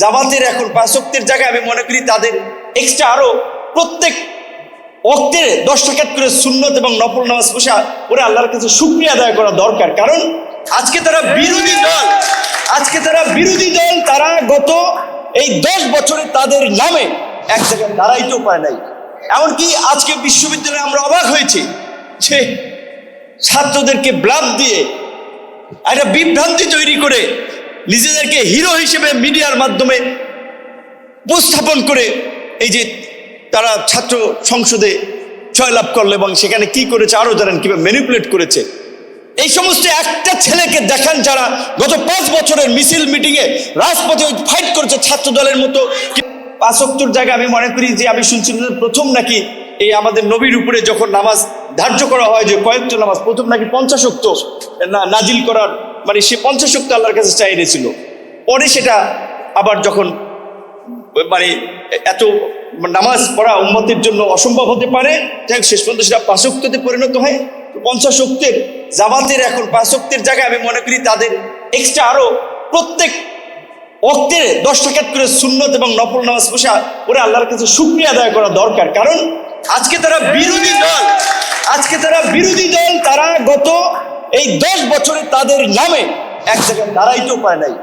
জামাতের এখন 5 ওয়াক্তের জায়গায় আমি মনে করি তাদের এক্সট্রা আরো প্রত্যেক ওয়াক্তে 10 রাকাত করে সুন্নত এবং নফল নামাজ পড়ে আল্লাহর কাছে শুকরিয়া আদায় করা দরকার। কারণ আজকে তারা বিরোধী দল, তারা গত এই 10 বছরে তাদের নামে এক জায়গায় দাঁড়াইতেও পায় নাই। এমনকি আজকে বিশ্ববিদ্যালয়ে আমরা অবাক হয়েছি যে ছাত্রদেরকে ব্লাফ দিয়ে একটা বিভ্রান্তি তৈরি করে নিজেদেরকে হিরো হিসেবে মিডিয়ার মাধ্যমে উপস্থাপন করে এই যে তারা ছাত্র সংসদে জয়লাভ করলো এবং সেখানে কি করেছে আরো জানেন, কিভাবে ম্যানিপুলেট করেছে। এই সমস্ত একটা ছেলেকে দেখান যারা গত 5 বছরের মিছিল মিটিংয়ে রাজপথে ফাইট করেছে ছাত্র দলের মতো। 5 ওয়াক্তের জায়গায় আমি মনে করি যে আমি শুনছি প্রথম নাকি এই আমাদের নবীর উপরে যখন নামাজ ধার্য করা হয় যে কয়েকটা নামাজ, প্রথম নাকি 50 ওয়াক্ত নাজিল করার, মানে সে 50 ওয়াক্ত আল্লাহর কাছে চাই এনেছিল। পরে সেটা আবার যখন মানে এত নামাজ পড়া উম্মতের জন্য অসম্ভব হতে পারে, যাই শেষ পর্যন্ত সেটা 5 ওয়াক্তে পরিণত হয়। 50 ওয়াক্তের জামাতের এখন 5 ওয়াক্তের জায়গায় আমি মনে করি তাদের এক্সট্রা আরো প্রত্যেক ওয়াক্তে 10 রাকাত করে সুন্নত এবং নফল নামাজ পড়ে আল্লাহর কাছে শুকরিয়া আদায় করা দরকার। কারণ আজকে তারা বিরোধী দল, তারা গত এই 10 বছরে তাদের নামে এক জায়গায় দাঁড়াইতেও পায় নাই।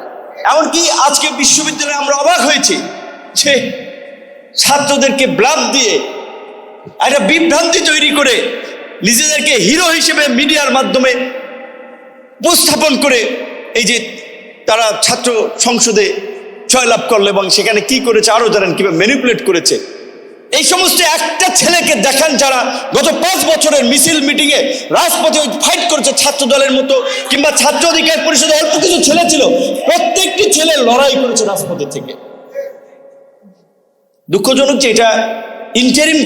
এমনকি আজকে বিশ্ববিদ্যালয়ে আমরা অবাক হয়েছি যে ছাত্রদেরকে ব্লাফ দিয়ে একটা বিভ্রান্তি তৈরি করে নিজেদেরকে হিরো হিসেবে মিডিয়ার মাধ্যমে উপস্থাপন করে এই যে তারা ছাত্র সংসদে জয়লাভ করলো এবং সেখানে কি করেছে আরো জানেন, কিভাবে ম্যানিপুলেট করেছে। এই সমস্ত একটা ছেলেকে দেখান যারা গত 5 বছরের মিছিল মিটিংয়ে রাজপথে ফাইট করেছে ছাত্র দলের মতো, কিংবা ছাত্র অধিকার পরিষদে অল্প কিছু ছেলে ছিল, প্রত্যেকটি ছেলে লড়াই করেছে রাজপথে থেকে। দুঃখজনক যে এটা ইন্টারিম